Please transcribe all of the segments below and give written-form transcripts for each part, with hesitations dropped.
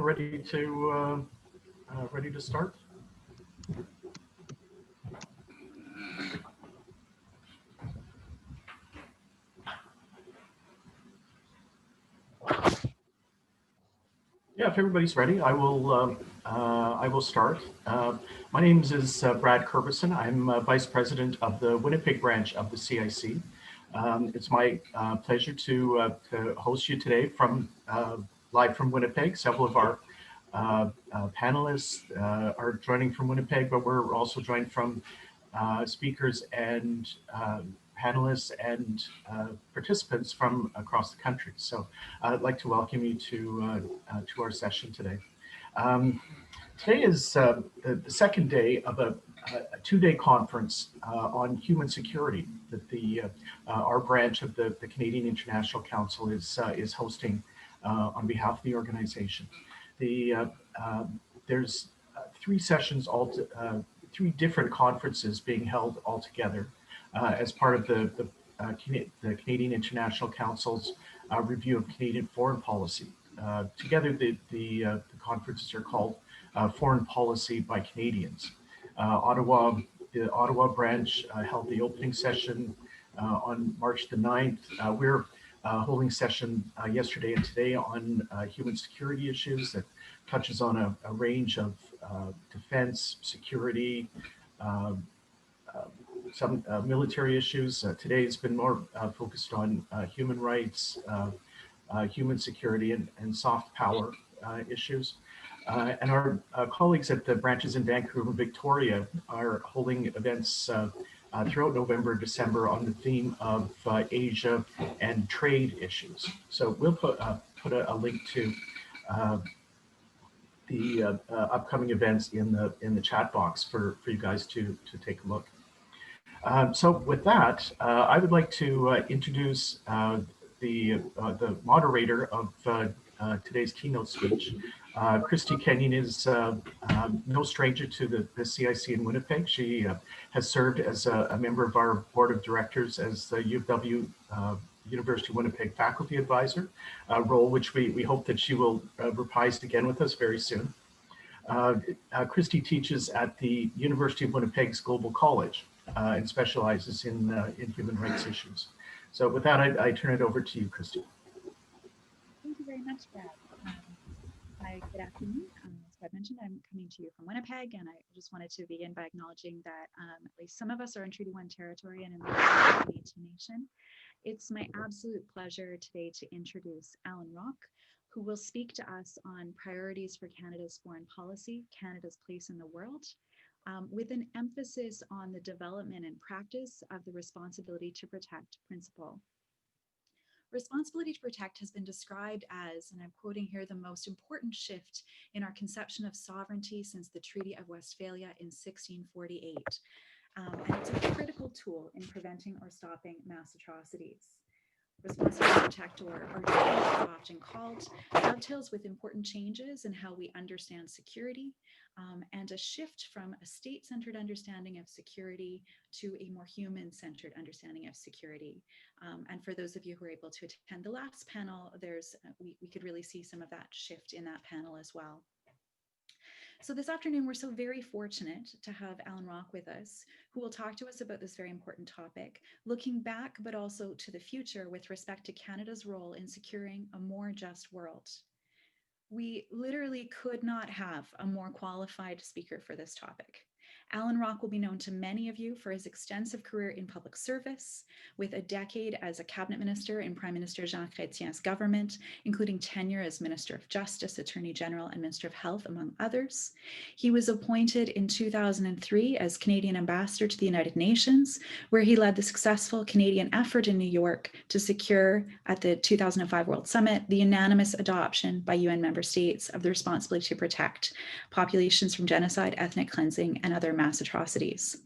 ready to start. Yeah, if everybody's ready, I will start. My name is Brad Kirbyson. I'm Vice President of the Winnipeg branch of the CIC. It's my pleasure to host you today from live from Winnipeg. Several of our panelists are joining from Winnipeg, but we're also joined from speakers and panelists and participants from across the country. So I'd like to welcome you to our session today. Today is the second day of a two-day conference on human security that our branch of the Canadian International Council is hosting on behalf of the organization. There's three sessions, three different conferences being held all together as part of the Canadian International Council's review of Canadian foreign policy. Together, the conferences are called Foreign Policy by Canadians. The Ottawa branch held the opening session on March the 9th. We're holding session yesterday and today on human security issues that touches on a range of defense, security, some military issues. Today has been more focused on human rights, human security, and soft power issues. And our colleagues at the branches in Vancouver and Victoria are holding events throughout November, December on the theme of Asia and trade issues. So we'll put a link to the upcoming events in the chat box for you guys to take a look. So with that, I would like to introduce the moderator of today's keynote speech. Kristy Kenyon is no stranger to the CIC in Winnipeg. She has served as a member of our board of directors as the U of W University of Winnipeg faculty advisor, a role which we hope that she will reprise again with us very soon. Kristy teaches at the University of Winnipeg's Global College and specializes in human rights issues. So with that, I turn it over to you, Kristy. Thank you very much, Brad. Hi, good afternoon. As Brad mentioned, I'm coming to you from Winnipeg, and I just wanted to begin by acknowledging that at least some of us are in Treaty 1 territory and in the Métis Nation. It's my absolute pleasure today to introduce Allan Rock, who will speak to us on priorities for Canada's foreign policy, Canada's place in the world, with an emphasis on the development and practice of the responsibility to protect principle. Responsibility to protect has been described as, and I'm quoting here, the most important shift in our conception of sovereignty since the Treaty of Westphalia in 1648. And it's a critical tool in preventing or stopping mass atrocities. Responsibility to protect, or often called, dovetails with important changes in how we understand security and a shift from a state-centered understanding of security to a more human-centered understanding of security. And for those of you who are able to attend the last panel, we could really see some of that shift in that panel as well. So this afternoon, we're so very fortunate to have Allan Rock with us, who will talk to us about this very important topic, looking back, but also to the future with respect to Canada's role in securing a more just world. We literally could not have a more qualified speaker for this topic. Allan Rock will be known to many of you for his extensive career in public service, with a decade as a cabinet minister in Prime Minister Jean Chretien's government, including tenure as Minister of Justice, Attorney General, and Minister of Health, among others. He was appointed in 2003 as Canadian Ambassador to the United Nations, where he led the successful Canadian effort in New York to secure, at the 2005 World Summit, the unanimous adoption by UN member states of the responsibility to protect populations from genocide, ethnic cleansing, and other mass atrocities.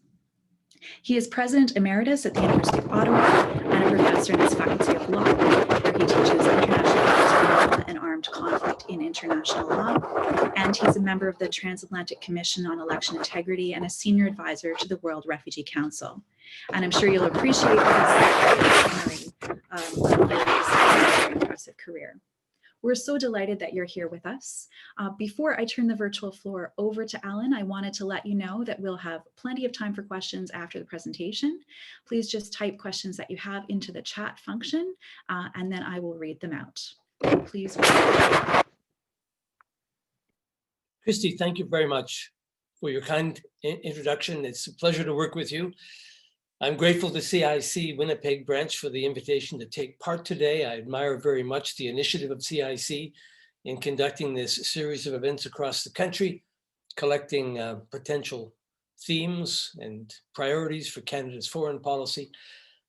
He is President Emeritus at the University of Ottawa and a professor in his Faculty of Law, where he teaches international law and armed conflict in international law. And he's a member of the Transatlantic Commission on Election Integrity and a senior advisor to the World Refugee Council. And I'm sure you'll appreciate that summary of a very impressive career. We're so delighted that you're here with us. Before I turn the virtual floor over to Allan, I wanted to let you know that we'll have plenty of time for questions after the presentation. Please just type questions that you have into the chat function, and then I will read them out. Please. Kristy, thank you very much for your kind introduction. It's a pleasure to work with you. I'm grateful to CIC Winnipeg branch for the invitation to take part today. I admire very much the initiative of CIC in conducting this series of events across the country, collecting potential themes and priorities for Canada's foreign policy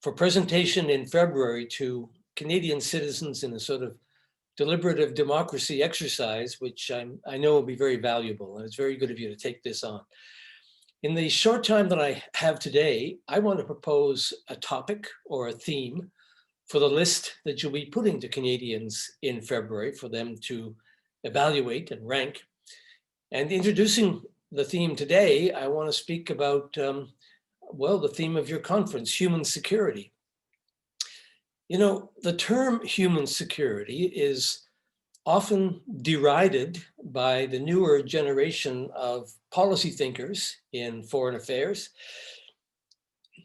for presentation in February to Canadian citizens in a sort of deliberative democracy exercise, which I know will be very valuable. And it's very good of you to take this on. In the short time that I have today, I want to propose a topic or a theme for the list that you'll be putting to Canadians in February for them to evaluate and rank. And introducing the theme today, I want to speak about, well, the theme of your conference, human security. You know, the term human security is often derided by the newer generation of policy thinkers in foreign affairs.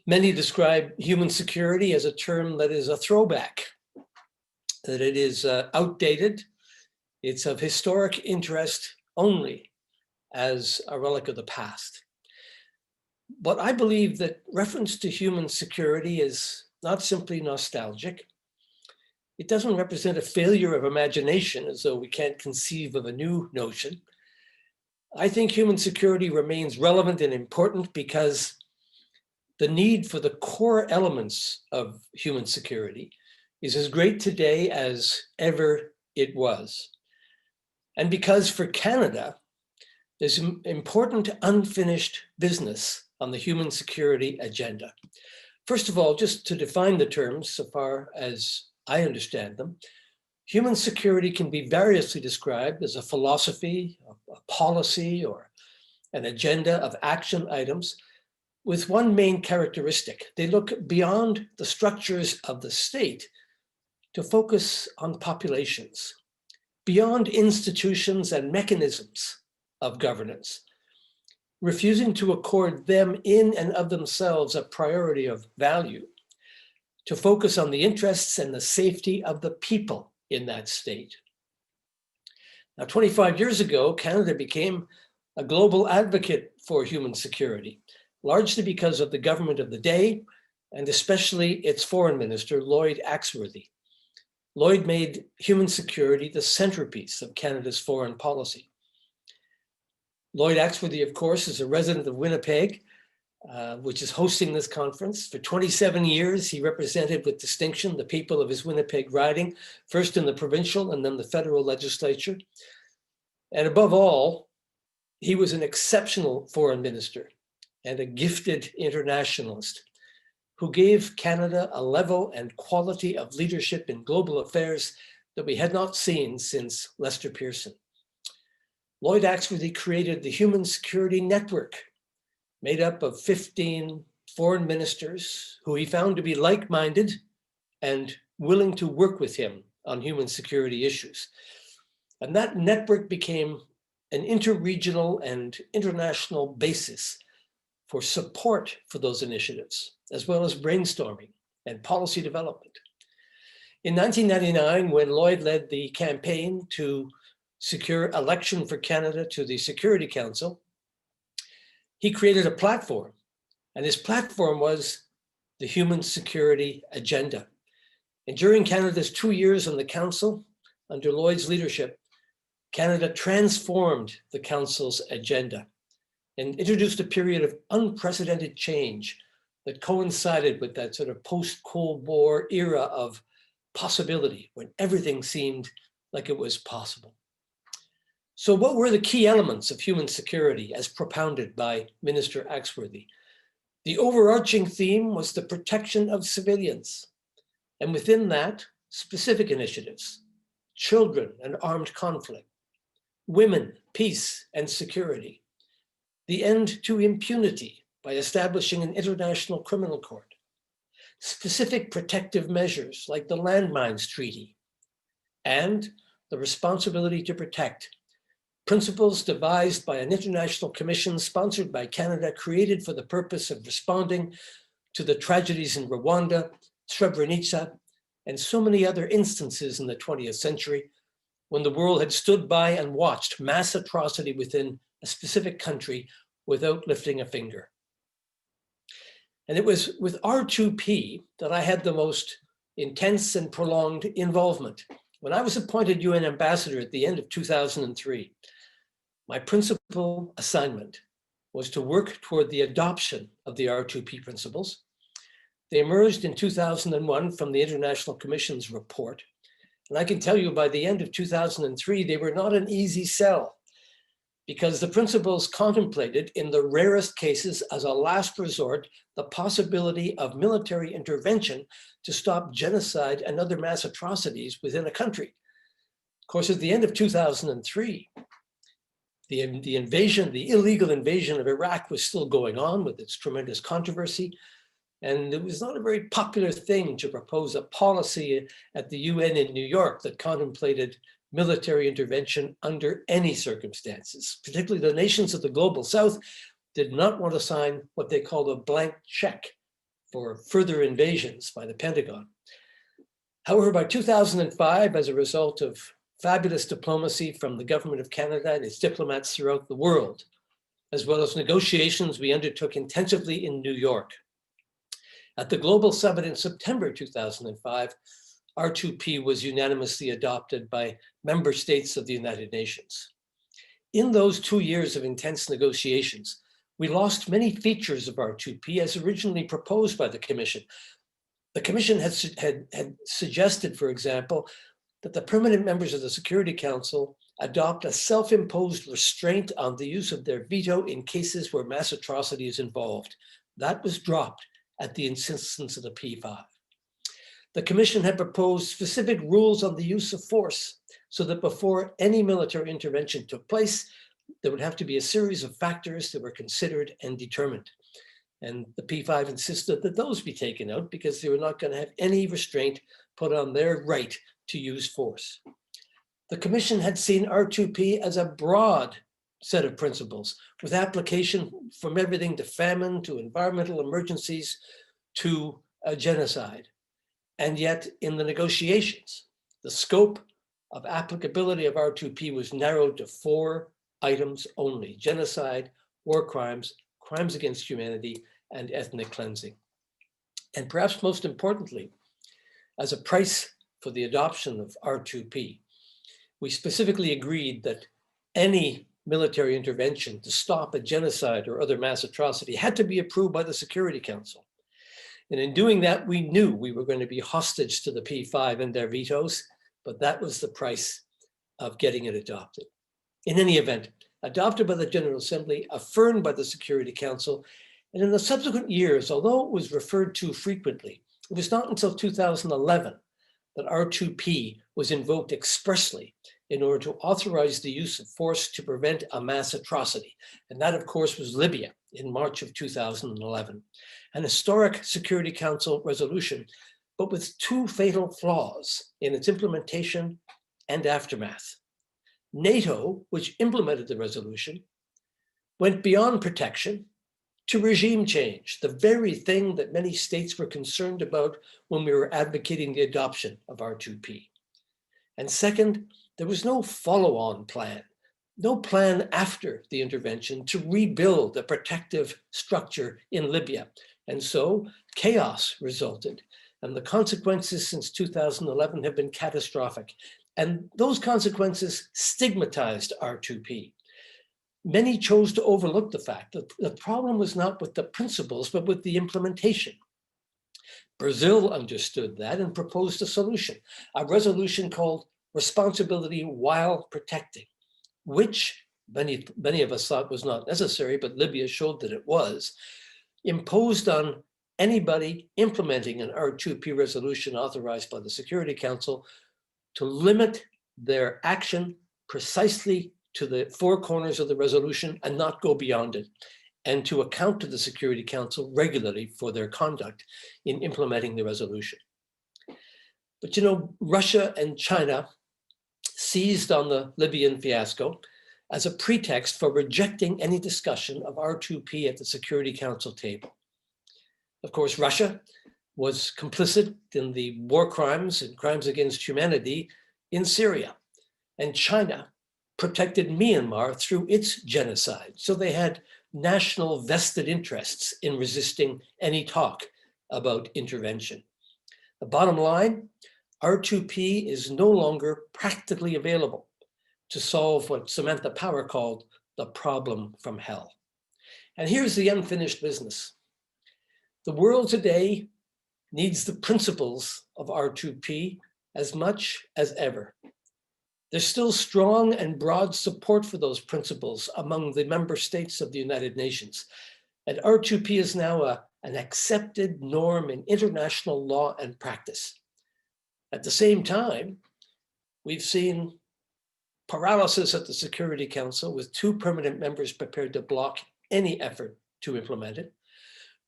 Many describe human security as a term that is a throwback, that it is outdated, it's of historic interest only as a relic of the past. But I believe that reference to human security is not simply nostalgic. It doesn't represent a failure of imagination, as though we can't conceive of a new notion. I think human security remains relevant and important because the need for the core elements of human security is as great today as ever it was. And because for Canada, there's important unfinished business on the human security agenda. First of all, just to define the terms so far as I understand them, human security can be variously described as a philosophy, a policy, or an agenda of action items with one main characteristic. They look beyond the structures of the state to focus on populations, beyond institutions and mechanisms of governance, refusing to accord them in and of themselves a priority of value, to focus on the interests and the safety of the people in that state. Now, 25 years ago, Canada became a global advocate for human security, largely because of the government of the day, and especially its foreign minister, Lloyd Axworthy. Lloyd made human security the centerpiece of Canada's foreign policy. Lloyd Axworthy, of course, is a resident of Winnipeg, which is hosting this conference. For 27 years, he represented with distinction the people of his Winnipeg riding, first in the provincial and then the federal legislature. And above all, he was an exceptional foreign minister and a gifted internationalist who gave Canada a level and quality of leadership in global affairs that we had not seen since Lester Pearson. Lloyd Axworthy created the Human Security Network, made up of 15 foreign ministers who he found to be like-minded and willing to work with him on human security issues. And that network became an interregional and international basis for support for those initiatives, as well as brainstorming and policy development. In 1999, when Lloyd led the campaign to secure election for Canada to the Security Council, he created a platform, and his platform was the Human Security Agenda. And during Canada's 2 years on the Council, under Lloyd's leadership, Canada transformed the Council's agenda and introduced a period of unprecedented change that coincided with that sort of post-Cold War era of possibility, when everything seemed like it was possible. So what were the key elements of human security as propounded by Minister Axworthy? The overarching theme was the protection of civilians, and within that, specific initiatives, children and armed conflict, women, peace and security, the end to impunity by establishing an international criminal court, specific protective measures like the Landmines Treaty, and the responsibility to protect, principles devised by an international commission sponsored by Canada, created for the purpose of responding to the tragedies in Rwanda, Srebrenica, and so many other instances in the 20th century when the world had stood by and watched mass atrocity within a specific country without lifting a finger. And it was with R2P that I had the most intense and prolonged involvement. When I was appointed UN ambassador at the end of 2003, my principal assignment was to work toward the adoption of the R2P principles. They emerged in 2001 from the International Commission's report. And I can tell you by the end of 2003, they were not an easy sell, because the principles contemplated, in the rarest cases as a last resort, the possibility of military intervention to stop genocide and other mass atrocities within a country. Of course, at the end of 2003, the illegal invasion of Iraq was still going on with its tremendous controversy. And it was not a very popular thing to propose a policy at the UN in New York that contemplated military intervention under any circumstances. Particularly the nations of the global south did not want to sign what they called a blank check for further invasions by the Pentagon. However, by 2005, as a result of fabulous diplomacy from the government of Canada and its diplomats throughout the world, as well as negotiations we undertook intensively in New York, at the Global Summit in September 2005, R2P was unanimously adopted by member states of the United Nations. In those 2 years of intense negotiations, we lost many features of R2P as originally proposed by the Commission. The Commission had suggested, for example, that the permanent members of the Security Council adopt a self-imposed restraint on the use of their veto in cases where mass atrocity is involved. That was dropped at the insistence of the P5. The Commission had proposed specific rules on the use of force so that before any military intervention took place, there would have to be a series of factors that were considered and determined. And the P5 insisted that those be taken out because they were not going to have any restraint put on their right to use force. The Commission had seen R2P as a broad set of principles with application from everything to famine, to environmental emergencies, to genocide. And yet in the negotiations, the scope of applicability of R2P was narrowed to 4 items only: genocide, war crimes, crimes against humanity, and ethnic cleansing. And perhaps most importantly, as a price for the adoption of R2P, we specifically agreed that any military intervention to stop a genocide or other mass atrocity had to be approved by the Security Council. And in doing that, we knew we were going to be hostage to the P5 and their vetoes, but that was the price of getting it adopted. In any event, adopted by the General Assembly, affirmed by the Security Council, and in the subsequent years, although it was referred to frequently, it was not until 2011 that R2P was invoked expressly in order to authorize the use of force to prevent a mass atrocity. And that, of course, was Libya in March of 2011. An historic Security Council resolution, but with 2 fatal flaws in its implementation and aftermath. NATO, which implemented the resolution, went beyond protection to regime change, the very thing that many states were concerned about when we were advocating the adoption of R2P. And second, there was no follow-on plan, no plan after the intervention to rebuild a protective structure in Libya. And so chaos resulted. And the consequences since 2011 have been catastrophic. And those consequences stigmatized R2P. Many chose to overlook the fact that the problem was not with the principles, but with the implementation. Brazil understood that and proposed a solution, a resolution called Responsibility While Protecting, which many of us thought was not necessary, but Libya showed that it was, imposed on anybody implementing an R2P resolution authorized by the Security Council to limit their action precisely to the 4 corners of the resolution and not go beyond it, and to account to the Security Council regularly for their conduct in implementing the resolution. But you know, Russia and China seized on the Libyan fiasco as a pretext for rejecting any discussion of R2P at the Security Council table. Of course, Russia was complicit in the war crimes and crimes against humanity in Syria, and China protected Myanmar through its genocide. So they had national vested interests in resisting any talk about intervention. The bottom line, R2P is no longer practically available to solve what Samantha Power called the problem from hell. And here's the unfinished business. The world today needs the principles of R2P as much as ever. There's still strong and broad support for those principles among the member states of the United Nations. And R2P is now an accepted norm in international law and practice. At the same time, we've seen paralysis at the Security Council with 2 permanent members prepared to block any effort to implement it.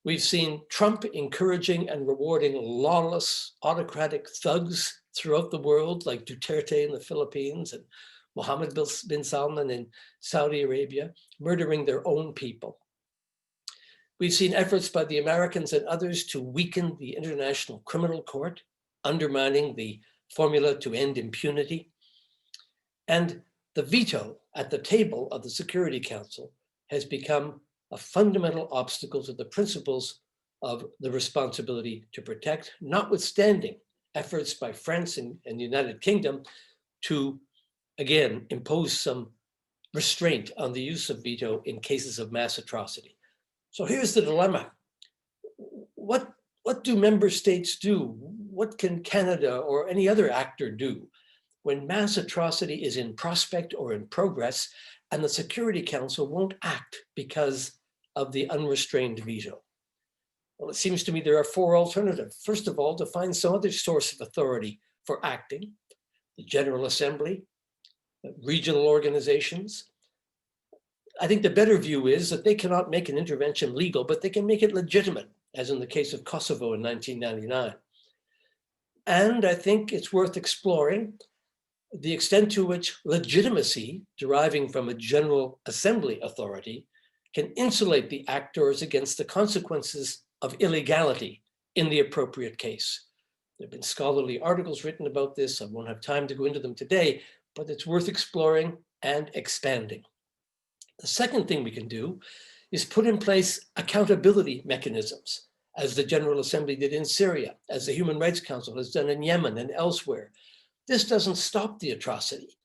We've seen Trump encouraging and rewarding lawless autocratic thugs throughout the world, like Duterte in the Philippines and Mohammed bin Salman in Saudi Arabia, murdering their own people. We've seen efforts by the Americans and others to weaken the International Criminal Court, undermining the formula to end impunity. And the veto at the table of the Security Council has become a fundamental obstacle to the principles of the responsibility to protect, notwithstanding efforts by France and the United Kingdom to, again, impose some restraint on the use of veto in cases of mass atrocity. So here's the dilemma. What do member states do? What can Canada or any other actor do when mass atrocity is in prospect or in progress and the Security Council won't act because of the unrestrained veto? Well, it seems to me there are 4 alternatives. First of all, to find some other source of authority for acting, the General Assembly, regional organizations. I think the better view is that they cannot make an intervention legal, but they can make it legitimate, as in the case of Kosovo in 1999. And I think it's worth exploring the extent to which legitimacy deriving from a General Assembly authority can insulate the actors against the consequences of illegality in the appropriate case. There have been scholarly articles written about this. I won't have time to go into them today, but it's worth exploring and expanding. The second thing we can do is put in place accountability mechanisms, as the General Assembly did in Syria, as the Human Rights Council has done in Yemen and elsewhere. This doesn't stop the atrocity,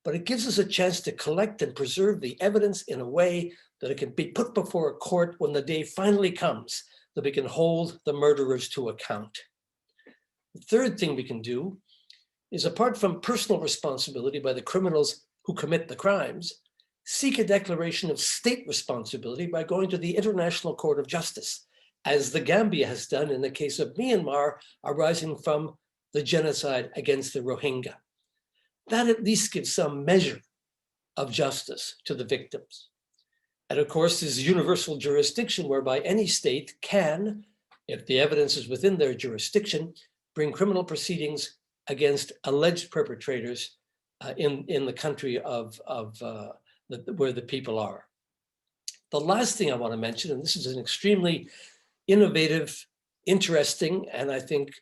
but it gives us a chance to collect and preserve the evidence in a way that it can be put before a court when the day finally comes that we can hold the murderers to account. The third thing we can do is, apart from personal responsibility by the criminals who commit the crimes, seek a declaration of state responsibility by going to the International Court of Justice, as the Gambia has done in the case of Myanmar arising from the genocide against the Rohingya. That at least gives some measure of justice to the victims. And of course, there's universal jurisdiction whereby any state can, if the evidence is within their jurisdiction, bring criminal proceedings against alleged perpetrators in the country where the people are. The last thing I want to mention, and this is an extremely innovative, interesting, and I think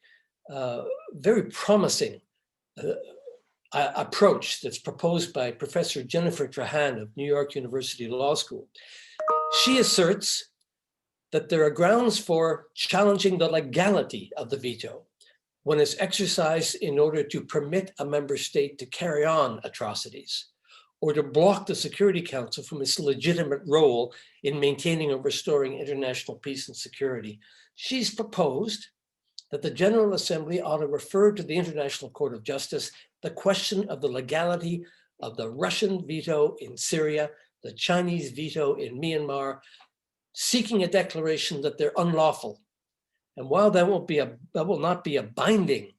very promising approach that's proposed by Professor Jennifer Trahan of New York University Law School. She asserts that there are grounds for challenging the legality of the veto when it's exercised in order to permit a member state to carry on atrocities, or to block the Security Council from its legitimate role in maintaining and restoring international peace and security. She's proposed that the General Assembly ought to refer to the International Court of Justice the question of the legality of the Russian veto in Syria, the Chinese veto in Myanmar, seeking a declaration that they're unlawful. And while that will not be a binding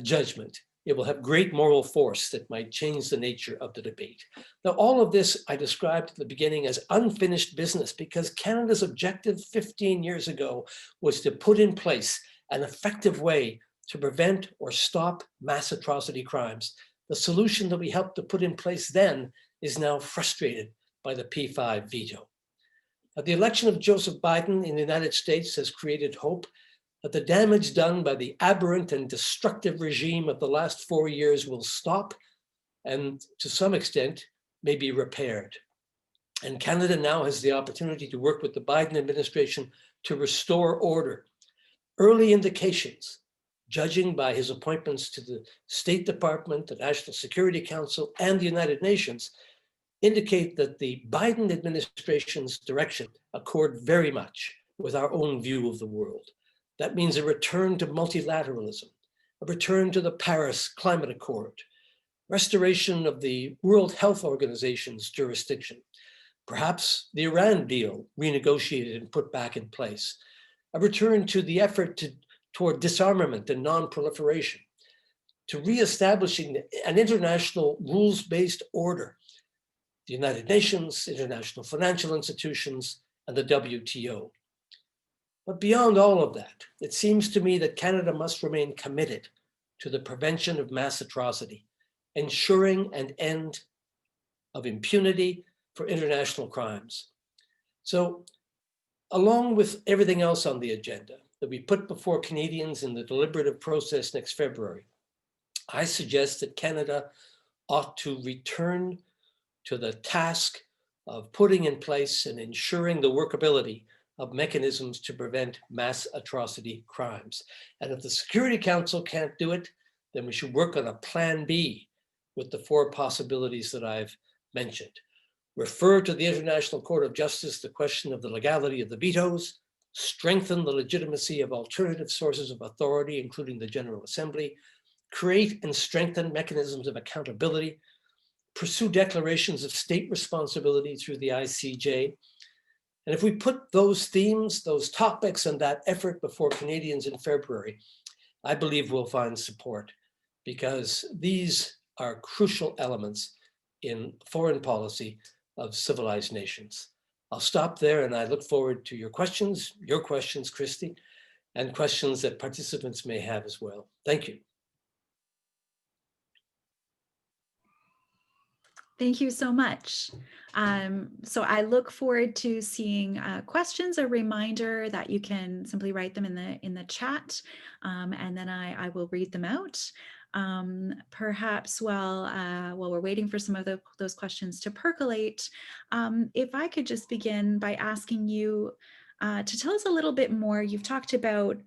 judgment, it will have great moral force that might change the nature of the debate. Now, all of this I described at the beginning as unfinished business because Canada's objective 15 years ago was to put in place an effective way to prevent or stop mass atrocity crimes. the solution that we helped to put in place then is now frustrated by the P5 veto. The election of Joseph Biden in the United States has created hope that the damage done by the aberrant and destructive regime of the last 4 years will stop and to some extent may be repaired. And Canada now has the opportunity to work with the Biden administration to restore order. Early indications, judging by his appointments to the State Department, the National Security Council, and the United Nations, indicate that the Biden administration's direction accord very much with our own view of the world. That means a return to multilateralism, a return to the Paris Climate Accord, restoration of the World Health Organization's jurisdiction, perhaps the Iran deal renegotiated and put back in place, a return to the effort toward disarmament and non-proliferation, to reestablishing an international rules-based order, the United Nations, international financial institutions, and the WTO. But beyond all of that, it seems to me that Canada must remain committed to the prevention of mass atrocity, ensuring an end of impunity for international crimes. So, along with everything else on the agenda that we put before Canadians in the deliberative process next February, I suggest that Canada ought to return to the task of putting in place and ensuring the workability of mechanisms to prevent mass atrocity crimes. And if the Security Council can't do it, then we should work on a plan B with the 4 possibilities that I've mentioned. Refer to the International Court of Justice the question of the legality of the vetoes, strengthen the legitimacy of alternative sources of authority, including the General Assembly, create and strengthen mechanisms of accountability, pursue declarations of state responsibility through the ICJ. And if we put those themes, those topics, and that effort before Canadians in February, I believe we'll find support, because these are crucial elements in foreign policy of civilized nations. I'll stop there, and I look forward to your questions, Kristy, and questions that participants may have as well. Thank you. Thank you so much. So I look forward to seeing questions. A reminder that you can simply write them in the chat, and then I will read them out. Perhaps while we're waiting for some of those questions to percolate, if I could just begin by asking you to tell us a little bit more. You've talked about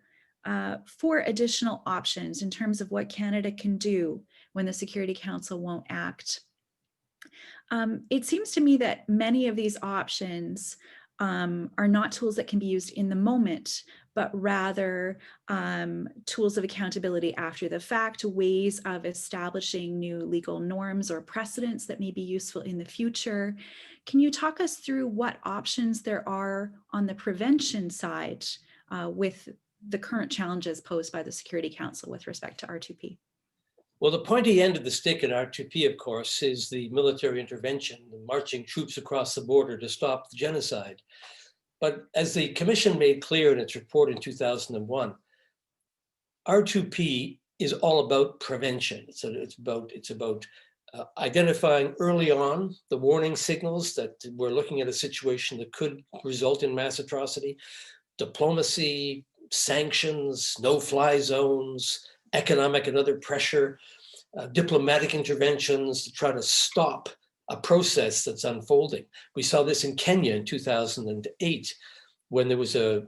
4 additional options in terms of what Canada can do when the Security Council won't act. It seems to me that many of these options are not tools that can be used in the moment, but rather tools of accountability after the fact, ways of establishing new legal norms or precedents that may be useful in the future. Can you talk us through what options there are on the prevention side with the current challenges posed by the Security Council with respect to R2P? Well, the pointy end of the stick at R2P, of course, is the military intervention, the marching troops across the border to stop the genocide. But as the Commission made clear in its report in 2001, R2P is all about prevention. So it's about identifying early on the warning signals that we're looking at a situation that could result in mass atrocity, diplomacy, sanctions, no-fly zones, economic and other pressure, diplomatic interventions to try to stop a process that's unfolding. We saw this in Kenya in 2008, when there was a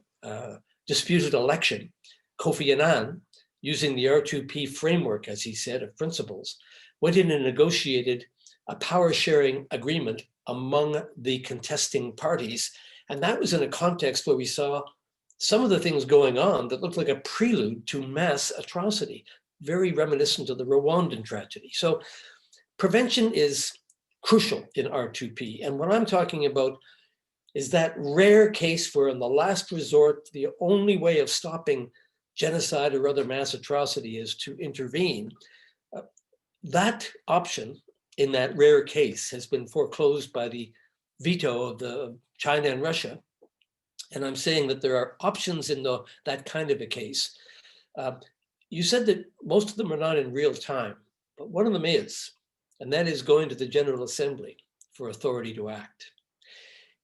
disputed election. Kofi Annan, using the R2P framework, as he said, of principles, went in and negotiated a power-sharing agreement among the contesting parties. And that was in a context where we saw some of the things going on that looked like a prelude to mass atrocity, very reminiscent of the Rwandan tragedy. So prevention is crucial in R2P. And what I'm talking about is that rare case where, in the last resort, the only way of stopping genocide or other mass atrocity is to intervene. That option, in that rare case, has been foreclosed by the veto of China and Russia. And I'm saying that there are options in that kind of a case. You said that most of them are not in real time, but one of them is, and that is going to the General Assembly for authority to act.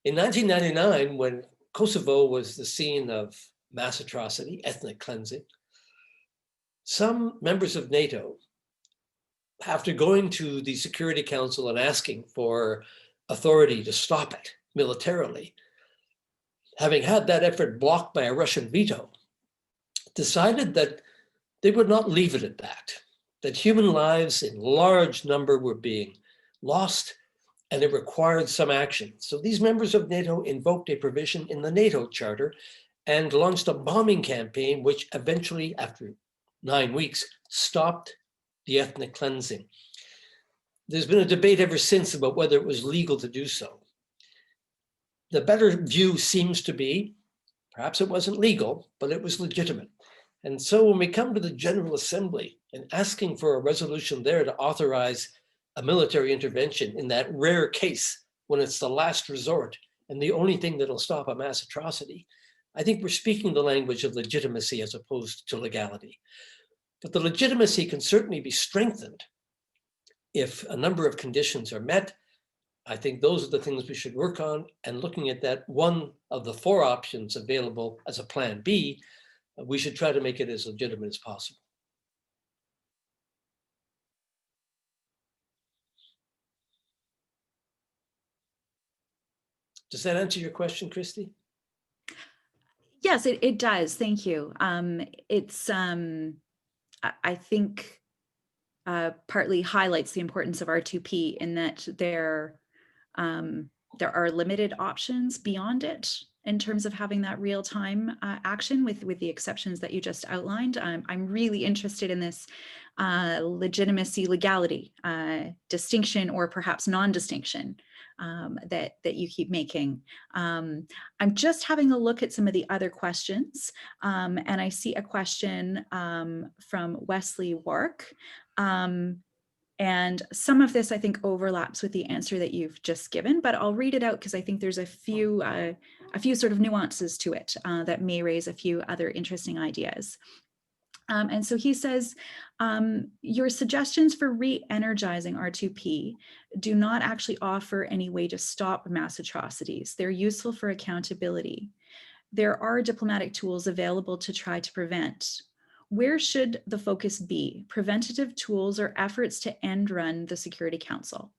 In 1999, when Kosovo was the scene of mass atrocity, ethnic cleansing, some members of NATO, after going to the Security Council and asking for authority to stop it militarily, having had that effort blocked by a Russian veto, decided that they would not leave it at that human lives in large number were being lost and it required some action. So these members of NATO invoked a provision in the NATO Charter and launched a bombing campaign, which eventually, after 9 weeks, stopped the ethnic cleansing. There's been a debate ever since about whether it was legal to do so. The better view seems to be, perhaps it wasn't legal, but it was legitimate. And so when we come to the General Assembly and asking for a resolution there to authorize a military intervention in that rare case when it's the last resort and the only thing that'll stop a mass atrocity, I think we're speaking the language of legitimacy as opposed to legality. But the legitimacy can certainly be strengthened if a number of conditions are met. I think those are the things we should work on, and looking at that one of the 4 options available as a plan B, we should try to make it as legitimate as possible. Does that answer your question, Kristy? Yes, it does. Thank you. It's, I think, partly highlights the importance of R2P in that there are limited options beyond it in terms of having that real-time action, with the exceptions that you just outlined. I'm really interested in this legitimacy, legality distinction, or perhaps non-distinction that you keep making. I'm just having a look at some of the other questions, and I see a question from Wesley Wark. And some of this, I think, overlaps with the answer that you've just given, but I'll read it out because I think there's a few sort of nuances to it that may raise a few other interesting ideas. And so he says, your suggestions for re-energizing R2P do not actually offer any way to stop mass atrocities. They're useful for accountability. There are diplomatic tools available to try to prevent. Where should the focus be? Preventative tools or efforts to end run the Security Council?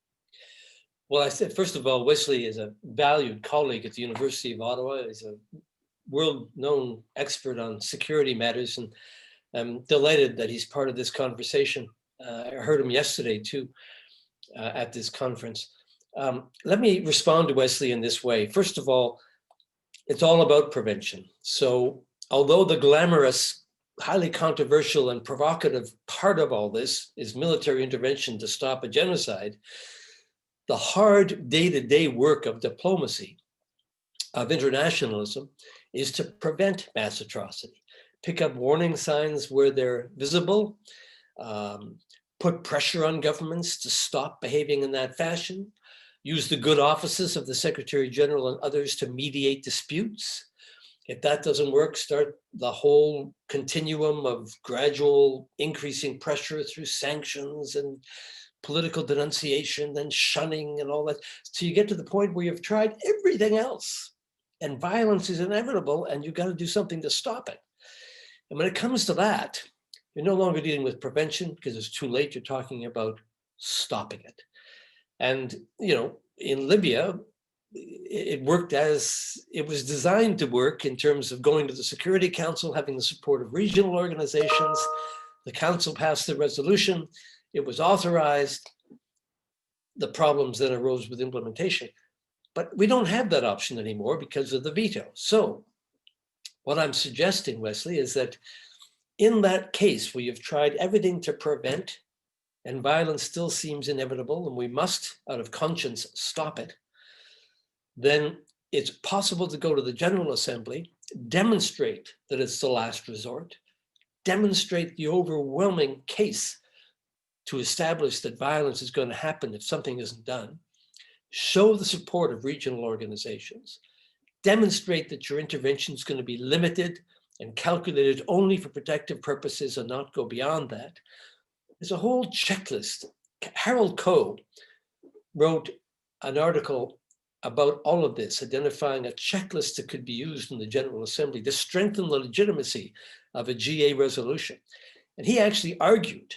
Well, I said, first of all, Wesley is a valued colleague at the University of Ottawa. He's a world-known expert on security matters, and I'm delighted that he's part of this conversation. I heard him yesterday too at this conference. Let me respond to Wesley in this way. First of all, it's all about prevention. So although the glamorous, highly controversial and provocative part of all this is military intervention to stop a genocide, the hard day-to-day work of diplomacy, of internationalism, is to prevent mass atrocity. Pick up warning signs where they're visible, put pressure on governments to stop behaving in that fashion, use the good offices of the Secretary General and others to mediate disputes. If that doesn't work, start the whole continuum of gradual increasing pressure through sanctions and political denunciation and shunning and all that. So you get to the point where you've tried everything else and violence is inevitable and you've got to do something to stop it. And when it comes to that, you're no longer dealing with prevention because it's too late. You're talking about stopping it. And, you know, in Libya, it worked as it was designed to work in terms of going to the Security Council, having the support of regional organizations. The council passed the resolution. It was authorized. The problems then arose with implementation. But we don't have that option anymore because of the veto. So what I'm suggesting, Wesley, is that in that case where you've tried everything to prevent and violence still seems inevitable and we must, out of conscience, stop it, then it's possible to go to the General Assembly, demonstrate that it's the last resort, demonstrate the overwhelming case to establish that violence is going to happen if something isn't done, show the support of regional organizations, demonstrate that your intervention is going to be limited and calculated only for protective purposes and not go beyond that. There's a whole checklist. Harold Coe wrote an article about all of this, identifying a checklist that could be used in the General Assembly to strengthen the legitimacy of a GA resolution. And he actually argued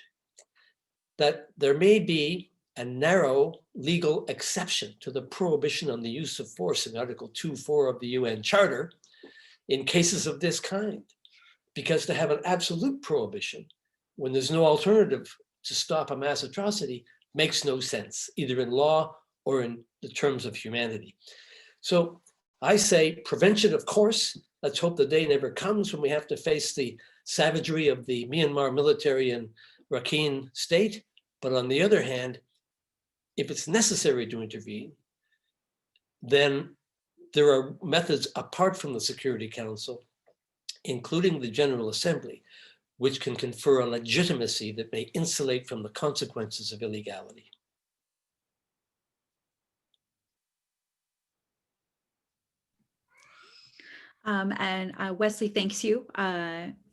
that there may be a narrow legal exception to the prohibition on the use of force in Article 2.4 of the UN Charter in cases of this kind, because to have an absolute prohibition when there's no alternative to stop a mass atrocity makes no sense, either in law or in the terms of humanity. So I say prevention, of course. Let's hope the day never comes when we have to face the savagery of the Myanmar military and Rakhine state. But on the other hand, if it's necessary to intervene, then there are methods apart from the Security Council, including the General Assembly, which can confer a legitimacy that may insulate from the consequences of illegality. Wesley thanks you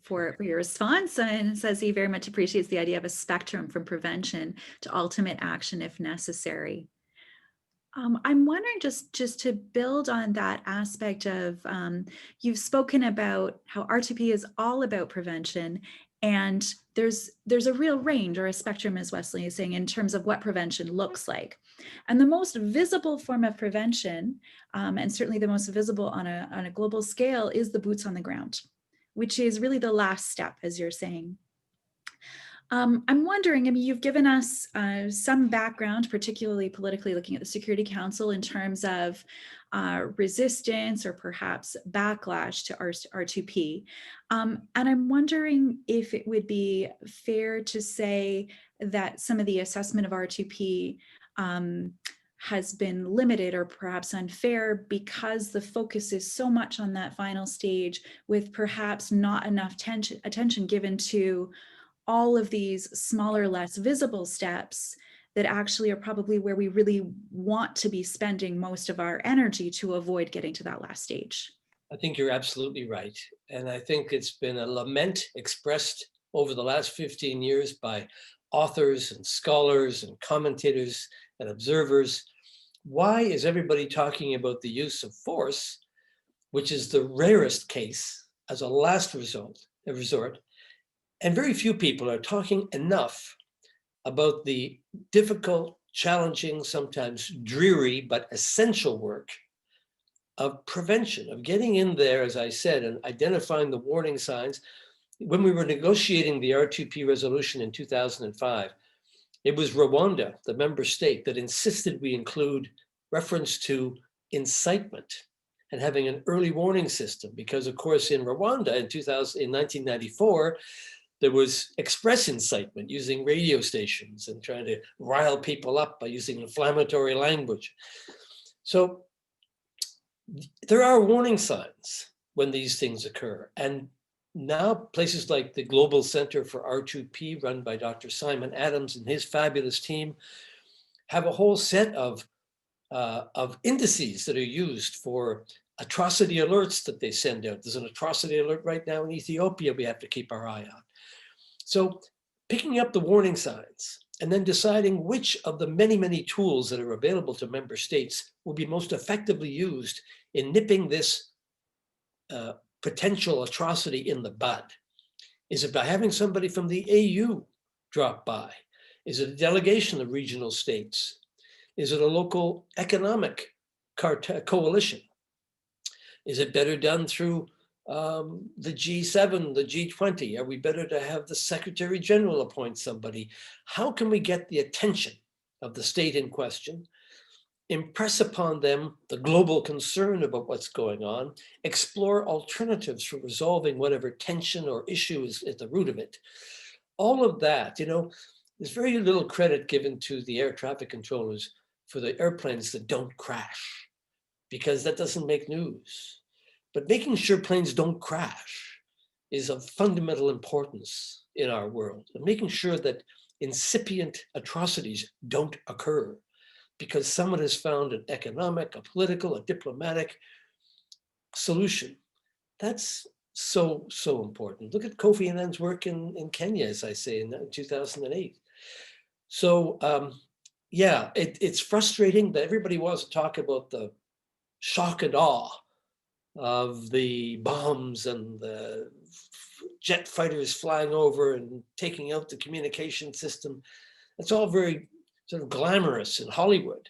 for your response and says he very much appreciates the idea of a spectrum from prevention to ultimate action if necessary. I'm wondering just to build on that aspect of, you've spoken about how R2P is all about prevention, and there's a real range or a spectrum, as Wesley is saying, in terms of what prevention looks like. And the most visible form of prevention, and certainly the most visible on a global scale, is the boots on the ground, which is really the last step, as you're saying. I'm wondering, I mean, you've given us some background, particularly politically looking at the Security Council in terms of resistance or perhaps backlash to R2P. And I'm wondering if it would be fair to say that some of the assessment of R2P has been limited or perhaps unfair because the focus is so much on that final stage, with perhaps not enough attention given to all of these smaller, less visible steps that actually are probably where we really want to be spending most of our energy to avoid getting to that last stage. I think you're absolutely right. And I think it's been a lament expressed over the last 15 years by authors and scholars and commentators and observers. Why is everybody talking about the use of force, which is the rarest case, as a last resort? And very few people are talking enough about the difficult, challenging, sometimes dreary, but essential work of prevention, of getting in there, as I said, and identifying the warning signs. When we were negotiating the R2P resolution in 2005, it was Rwanda, the member state, that insisted we include reference to incitement and having an early warning system, because of course in Rwanda in 1994, there was express incitement using radio stations and trying to rile people up by using inflammatory language. So there are warning signs when these things occur. And now places like the Global Center for R2P, run by Dr. Simon Adams and his fabulous team, have a whole set of indices that are used for atrocity alerts that they send out. There's an atrocity alert right now in Ethiopia we have to keep our eye on. So picking up the warning signs and then deciding which of the many, many tools that are available to member states will be most effectively used in nipping this potential atrocity in the bud. Is it by having somebody from the AU drop by? Is it a delegation of regional states? Is it a local economic coalition? Is it better done through the G7, the G20? Are we better to have the Secretary General appoint somebody? How can we get the attention of the state in question, impress upon them the global concern about what's going on, explore alternatives for resolving whatever tension or issue is at the root of it? All of that, you know, there's very little credit given to the air traffic controllers for the airplanes that don't crash, because that doesn't make news. But making sure planes don't crash is of fundamental importance in our world, and making sure that incipient atrocities don't occur because someone has found an economic, a political, a diplomatic solution. That's so important. Look at Kofi Annan's work in Kenya, as I say, in 2008. So yeah, it's frustrating that everybody wants to talk about the shock and awe of the bombs and the jet fighters flying over and taking out the communication system. It's all very sort of glamorous in Hollywood,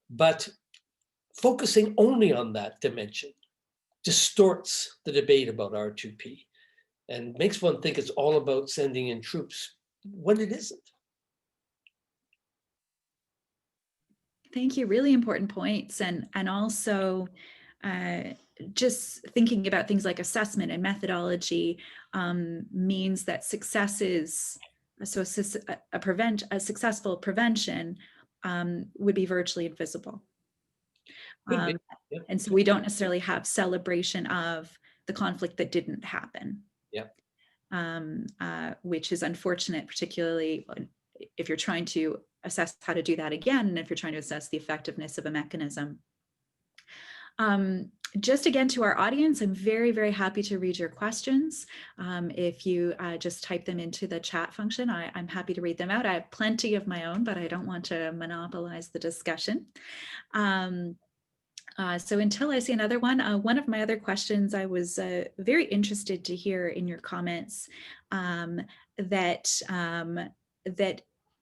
but focusing only on that dimension distorts the debate about R2P and makes one think it's all about sending in troops when it isn't. Thank you. Really important points. And also just thinking about things like assessment and methodology means that success is, so a successful prevention would be virtually invisible. Yeah. And so we don't necessarily have celebration of the conflict that didn't happen. Yeah. Which is unfortunate, particularly if you're trying to assess how to do that again, and if you're trying to assess the effectiveness of a mechanism. Just again to our audience, I'm very, very happy to read your questions. If you just type them into the chat function, I'm happy to read them out. I have plenty of my own, but I don't want to monopolize the discussion. So until I see another one of my other questions, I was very interested to hear in your comments that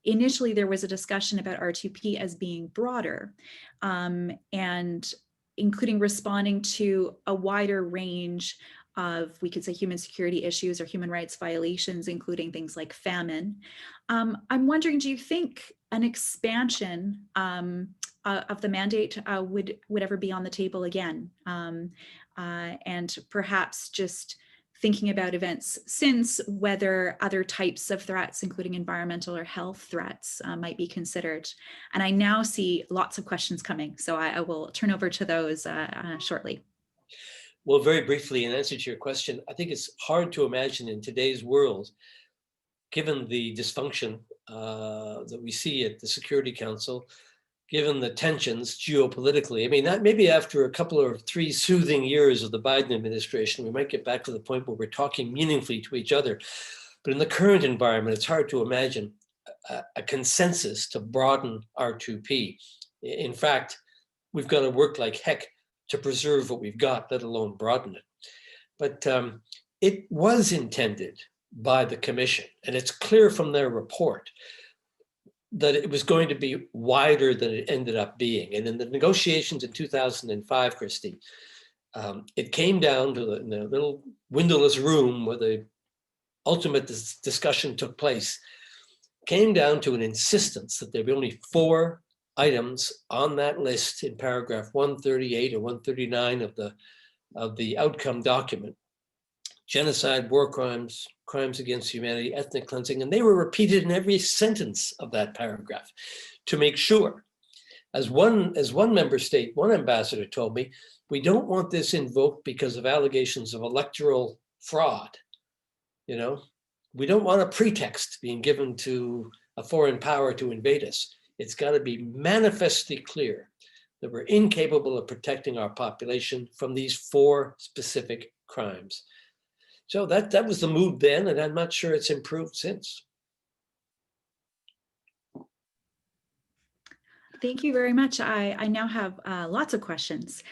initially there was a discussion about R2P as being broader and including responding to a wider range of, we could say, human security issues or human rights violations, including things like famine. I'm wondering, do you think an expansion of the mandate would ever be on the table again? And perhaps just thinking about events since, whether other types of threats, including environmental or health threats, might be considered. And I now see lots of questions coming, so I will turn over to those shortly. Well, very briefly, in answer to your question, I think it's hard to imagine in today's world, given the dysfunction that we see at the Security Council, given the tensions geopolitically. I mean, that maybe after a couple or three soothing years of the Biden administration, we might get back to the point where we're talking meaningfully to each other. But in the current environment, it's hard to imagine a consensus to broaden R2P. In fact, we've got to work like heck to preserve what we've got, let alone broaden it. But it was intended by the Commission, and it's clear from their report that it was going to be wider than it ended up being. And in the negotiations in 2005, Kristy, it came down to the little windowless room where the ultimate discussion took place, came down to an insistence that there be only 4 items on that list in paragraph 138 or 139 of the outcome document: genocide, war crimes, crimes against humanity, ethnic cleansing, and they were repeated in every sentence of that paragraph to make sure. As one member state, one ambassador told me, we don't want this invoked because of allegations of electoral fraud. You know, we don't want a pretext being given to a foreign power to invade us. It's got to be manifestly clear that we're incapable of protecting our population from these 4 specific crimes. So that was the mood then, and I'm not sure it's improved since. Thank you very much. I now have lots of questions.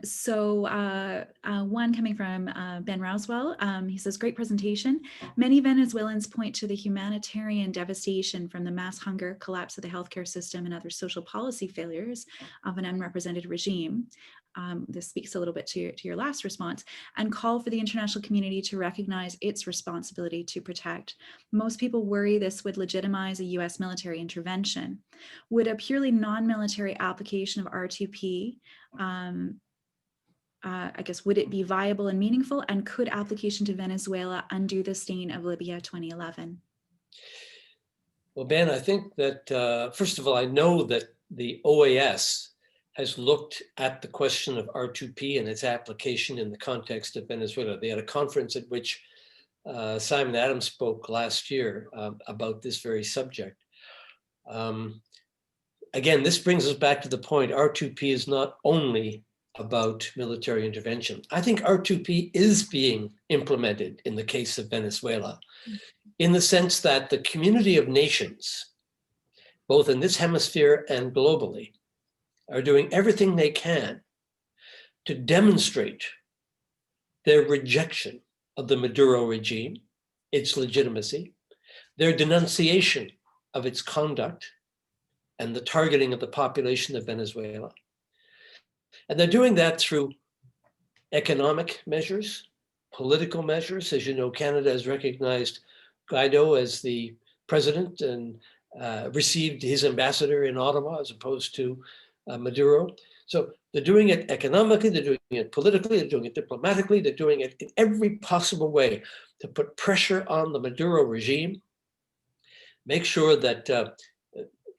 So one coming from Ben Roswell. He says, great presentation. Many Venezuelans point to the humanitarian devastation from the mass hunger, collapse of the healthcare system, and other social policy failures of an unrepresented regime. This speaks a little bit to your last response, and call for the international community to recognize its responsibility to protect. Most people worry this would legitimize a US military intervention. Would a purely non-military application of R2P, I guess, would it be viable and meaningful? And could application to Venezuela undo the stain of Libya 2011? Well, Ben, I think that, first of all, I know that the OAS has looked at the question of R2P and its application in the context of Venezuela. They had a conference at which Simon Adams spoke last year about this very subject. Again, this brings us back to the point, R2P is not only about military intervention. I think R2P is being implemented in the case of Venezuela, in the sense that the community of nations both in this hemisphere and globally, are doing everything they can to demonstrate their rejection of the Maduro regime, its legitimacy, their denunciation of its conduct and the targeting of the population of Venezuela. And they're doing that through economic measures, political measures. As you know, Canada has recognized Guaido as the president and received his ambassador in Ottawa as opposed to Maduro. So they're doing it economically, they're doing it politically, they're doing it diplomatically, they're doing it in every possible way to put pressure on the Maduro regime, make sure that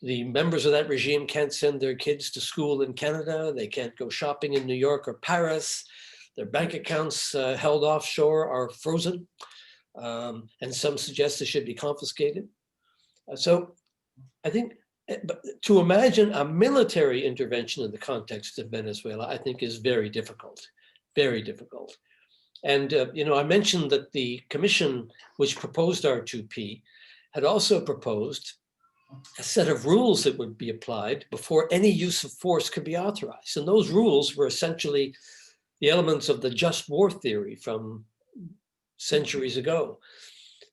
the members of that regime can't send their kids to school in Canada, they can't go shopping in New York or Paris, their bank accounts held offshore are frozen, and some suggest they should be confiscated. So I think to imagine a military intervention in the context of Venezuela, I think is very difficult, very difficult. And, I mentioned that the commission which proposed R2P had also proposed a set of rules that would be applied before any use of force could be authorized. And those rules were essentially the elements of the just war theory from centuries ago.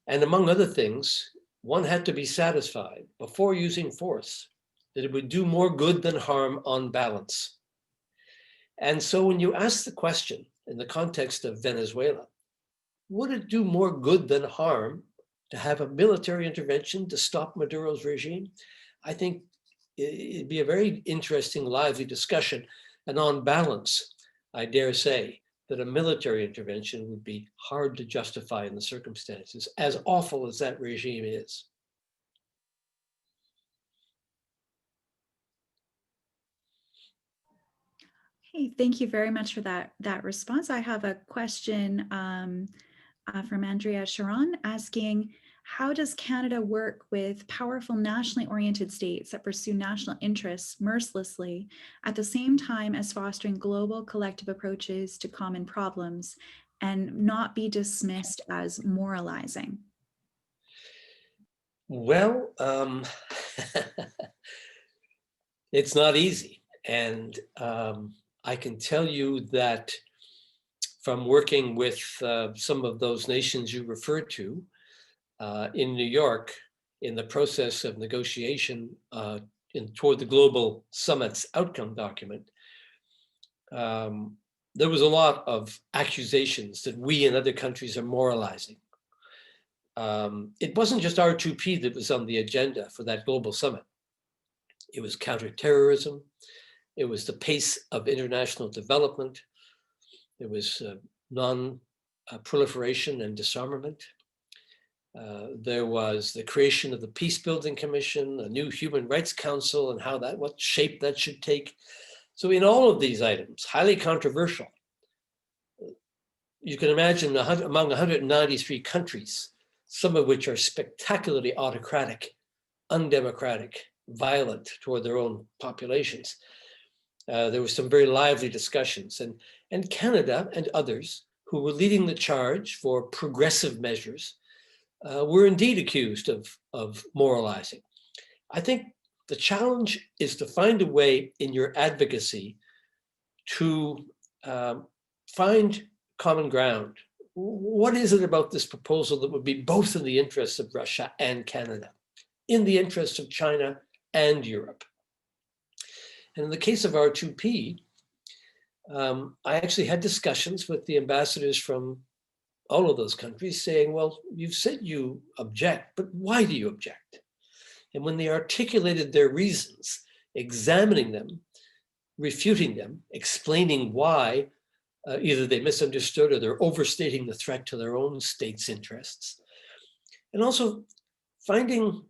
And among other things, one had to be satisfied before using force that it would do more good than harm on balance. And so when you ask the question in the context of Venezuela, would it do more good than harm to have a military intervention to stop Maduro's regime? I think it'd be a very interesting, lively discussion. And on balance, I dare say that a military intervention would be hard to justify in the circumstances, as awful as that regime is. Hey, thank you very much for that response. I have a question from Andrea Sharon asking, how does Canada work with powerful nationally oriented states that pursue national interests mercilessly at the same time as fostering global collective approaches to common problems and not be dismissed as moralizing? Well, it's not easy. And I can tell you that from working with some of those nations you referred to in New York, in the process of negotiation toward the Global Summit's outcome document, there was a lot of accusations that we and other countries are moralizing. It wasn't just R2P that was on the agenda for that Global Summit. It was counterterrorism. It was the pace of international development. It was non-proliferation and disarmament. There was the creation of the Peace Building Commission, a new Human Rights Council, and what shape that should take. So in all of these items, highly controversial, you can imagine among 193 countries, some of which are spectacularly autocratic, undemocratic, violent toward their own populations. There were some very lively discussions, and Canada and others who were leading the charge for progressive measures were indeed accused of moralizing. I think the challenge is to find a way in your advocacy to find common ground. What is it about this proposal that would be both in the interests of Russia and Canada, in the interests of China and Europe? And in the case of R2P, I actually had discussions with the ambassadors from all of those countries saying, well, you've said you object, but why do you object? And when they articulated their reasons, examining them, refuting them, explaining why either they misunderstood or they're overstating the threat to their own state's interests, and also finding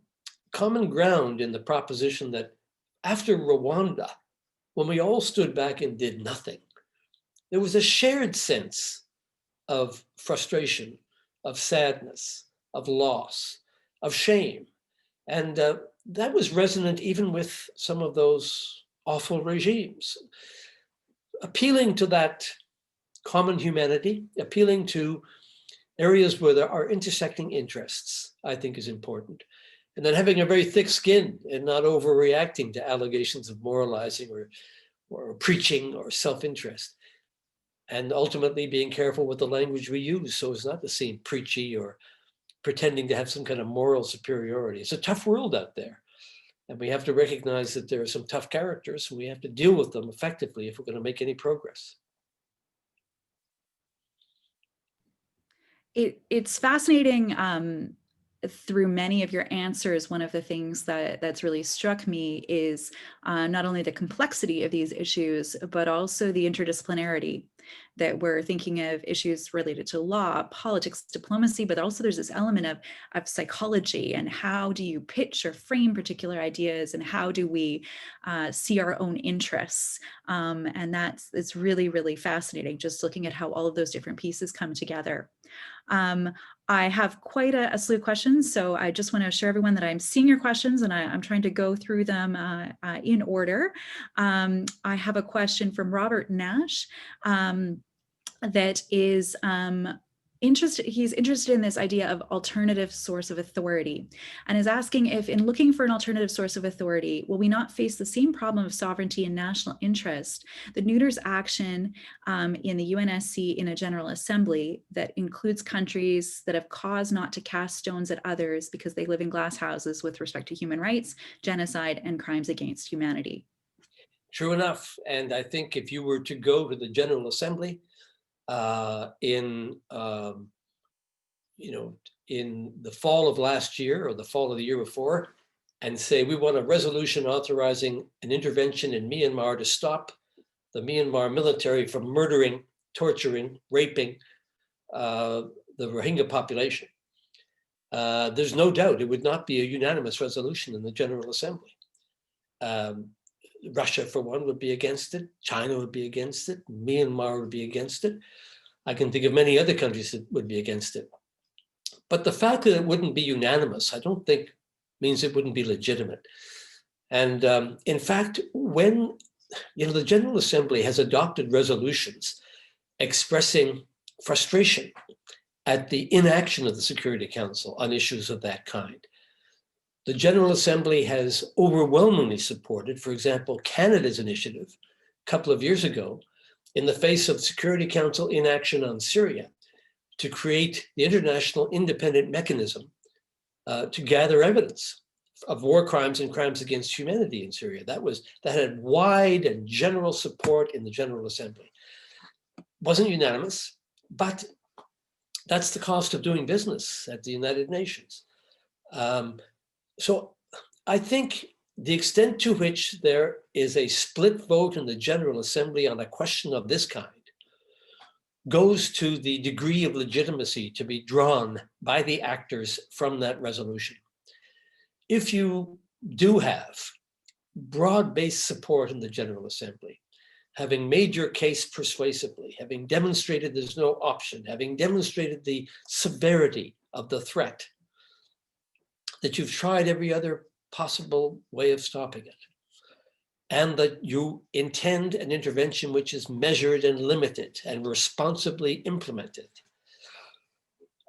common ground in the proposition that after Rwanda, when we all stood back and did nothing, there was a shared sense of frustration, of sadness, of loss, of shame. And that was resonant even with some of those awful regimes. Appealing to that common humanity, appealing to areas where there are intersecting interests, I think is important. And then having a very thick skin and not overreacting to allegations of moralizing or preaching or self-interest. And ultimately being careful with the language we use so as not to seem preachy or pretending to have some kind of moral superiority. It's a tough world out there. And we have to recognize that there are some tough characters and we have to deal with them effectively if we're going to make any progress. It's fascinating. Through many of your answers, one of the things that's really struck me is not only the complexity of these issues, but also the interdisciplinarity, that we're thinking of issues related to law, politics, diplomacy, but also there's this element of psychology and how do you pitch or frame particular ideas and how do we see our own interests. And it's really, really fascinating just looking at how all of those different pieces come together. I have quite a slew of questions, so I just want to assure everyone that I'm seeing your questions and I'm trying to go through them in order. I have a question from Robert Nash that is he's interested in this idea of alternative source of authority and is asking if in looking for an alternative source of authority, will we not face the same problem of sovereignty and national interest that neuters action in the UNSC in a General Assembly that includes countries that have cause not to cast stones at others because they live in glass houses with respect to human rights, genocide, and crimes against humanity? True enough. And I think if you were to go to the General Assembly, in the fall of last year or the fall of the year before, and say we want a resolution authorizing an intervention in Myanmar to stop the Myanmar military from murdering, torturing, raping the Rohingya population. There's no doubt it would not be a unanimous resolution in the General Assembly. Russia, for one, would be against it. China would be against it. Myanmar would be against it. I can think of many other countries that would be against it. But the fact that it wouldn't be unanimous, I don't think means it wouldn't be legitimate. And in fact, when the General Assembly has adopted resolutions expressing frustration at the inaction of the Security Council on issues of that kind, the General Assembly has overwhelmingly supported, for example, Canada's initiative a couple of years ago in the face of Security Council inaction on Syria to create the international independent mechanism to gather evidence of war crimes and crimes against humanity in Syria. That had wide and general support in the General Assembly. Wasn't unanimous, but that's the cost of doing business at the United Nations. So I think the extent to which there is a split vote in the General Assembly on a question of this kind goes to the degree of legitimacy to be drawn by the actors from that resolution. If you do have broad-based support in the General Assembly, having made your case persuasively, having demonstrated there's no option, having demonstrated the severity of the threat, that you've tried every other possible way of stopping it, and that you intend an intervention which is measured and limited and responsibly implemented.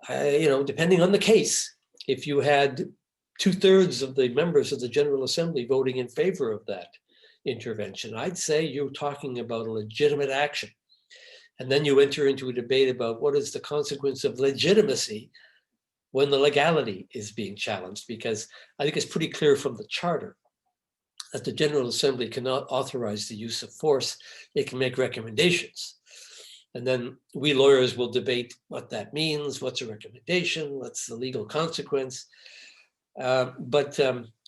Depending on the case, if you had 2/3 of the members of the General Assembly voting in favor of that intervention, I'd say you're talking about a legitimate action. And then you enter into a debate about what is the consequence of legitimacy when the legality is being challenged, because I think it's pretty clear from the Charter that the General Assembly cannot authorize the use of force. It can make recommendations. And then we lawyers will debate what that means, what's a recommendation, what's the legal consequence. But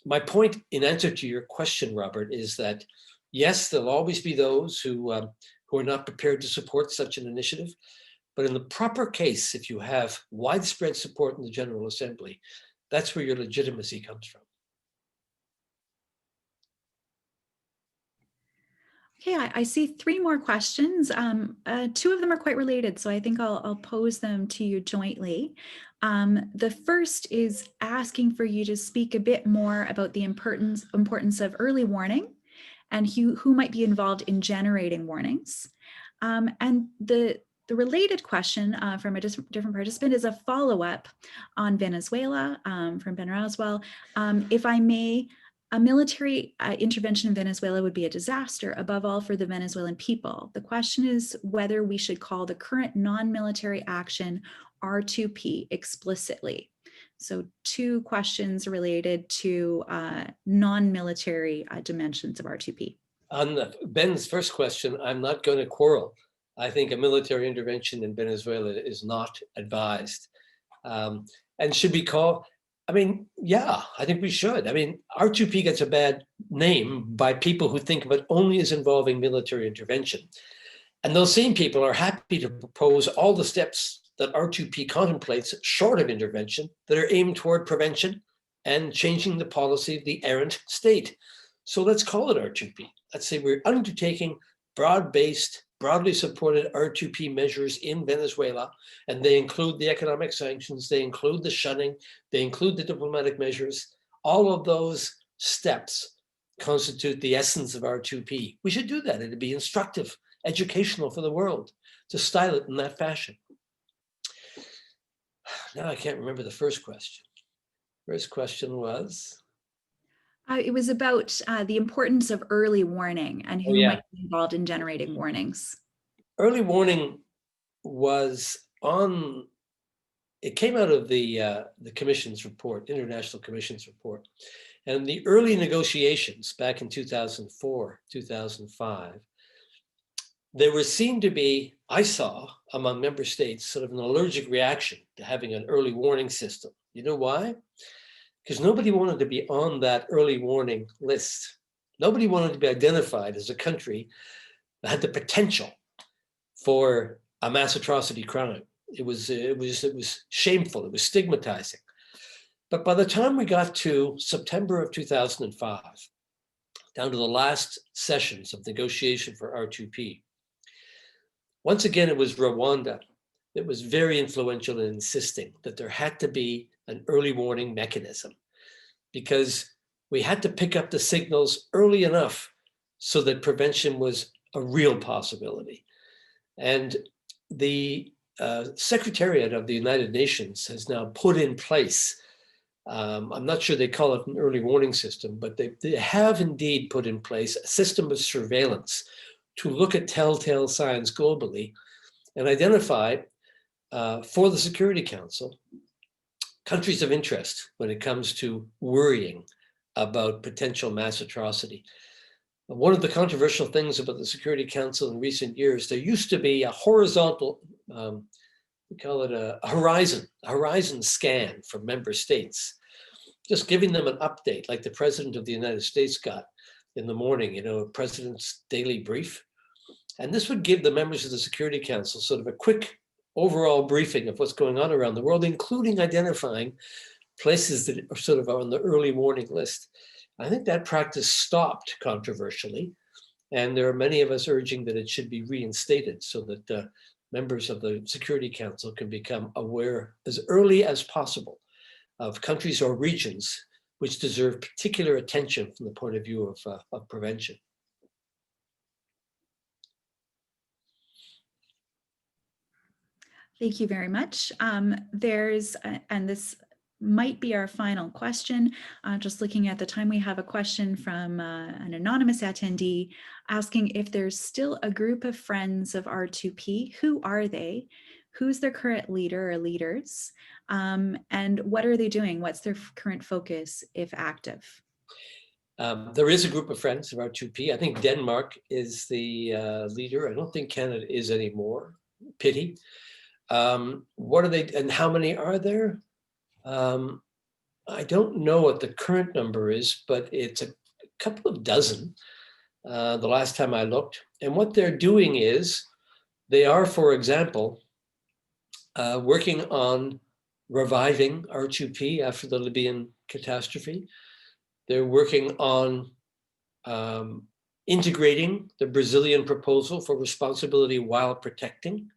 my point in answer to your question, Robert, is that yes, there'll always be those who are not prepared to support such an initiative. But in the proper case, if you have widespread support in the General Assembly, that's where your legitimacy comes from. Okay, I see 3 more questions. 2 of them are quite related, so I think I'll pose them to you jointly. The first is asking for you to speak a bit more about the importance of early warning and who might be involved in generating warnings. And the The related question from a different participant is a follow-up on Venezuela from Ben Roswell. If I may, a military intervention in Venezuela would be a disaster, above all for the Venezuelan people. The question is whether we should call the current non-military action R2P explicitly. So 2 questions related to non-military dimensions of R2P. On Ben's first question, I'm not going to quarrel. I think a military intervention in Venezuela is not advised. And should we call, I mean, yeah, I think we should. I mean, R2P gets a bad name by people who think of it only as involving military intervention. And those same people are happy to propose all the steps that R2P contemplates short of intervention that are aimed toward prevention and changing the policy of the errant state. So let's call it R2P. Let's say we're undertaking broad-based, broadly supported R2P measures in Venezuela, and they include the economic sanctions, they include the shunning, they include the diplomatic measures. All of those steps constitute the essence of R2P. We should do that. It'd be instructive, educational for the world to style it in that fashion. Now I can't remember the first question. First question was? It was about the importance of early warning and who might be involved in generating warnings. Early warning was on, it came out of the Commission's report, International Commission's report. And the early negotiations back in 2004, 2005, there was seen to be, I saw among member states, sort of an allergic reaction to having an early warning system. You know why? Because nobody wanted to be on that early warning list. Nobody wanted to be identified as a country that had the potential for a mass atrocity crime. It was shameful, it was stigmatizing. But by the time we got to September of 2005, down to the last sessions of negotiation for R2P, once again, it was Rwanda that was very influential in insisting that there had to be an early warning mechanism, because we had to pick up the signals early enough so that prevention was a real possibility. And the Secretariat of the United Nations has now put in place, I'm not sure they call it an early warning system, but they have indeed put in place a system of surveillance to look at telltale signs globally and identify for the Security Council countries of interest when it comes to worrying about potential mass atrocity. One of the controversial things about the Security Council in recent years, there used to be a horizontal, we call it a horizon scan from member states, just giving them an update like the President of the United States got in the morning, you know, President's daily brief. And this would give the members of the Security Council sort of a quick overall briefing of what's going on around the world, including identifying places that are sort of on the early warning list. I think that practice stopped controversially, and there are many of us urging that it should be reinstated so that members of the Security Council can become aware as early as possible of countries or regions which deserve particular attention from the point of view of prevention. Thank you very much. And this might be our final question. Just looking at the time, we have a question from an anonymous attendee asking if there's still a group of friends of R2P. Who are they? Who's their current leader or leaders? And what are they doing? What's their current focus, if active? There is a group of friends of R2P. I think Denmark is the leader. I don't think Canada is anymore. Pity. What are they and how many are there? I don't know what the current number is, but it's a couple of dozen the last time I looked. And what they're doing is they are, for example, working on reviving R2P after the Libyan catastrophe. They're working on integrating the Brazilian proposal for responsibility while protecting,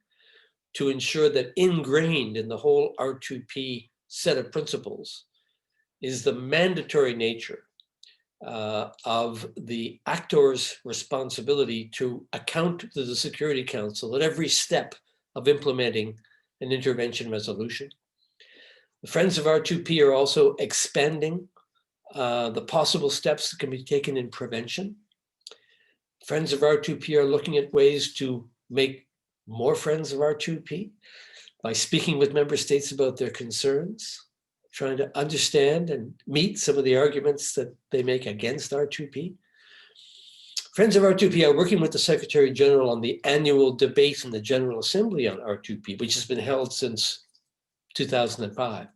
to ensure that ingrained in the whole R2P set of principles is the mandatory nature of the actor's responsibility to account to the Security Council at every step of implementing an intervention resolution. The Friends of R2P are also expanding the possible steps that can be taken in prevention. Friends of R2P are looking at ways to make more Friends of R2P by speaking with member states about their concerns, trying to understand and meet some of the arguments that they make against R2P. Friends of R2P are working with the Secretary General on the annual debate in the General Assembly on R2P, which has been held since 2005.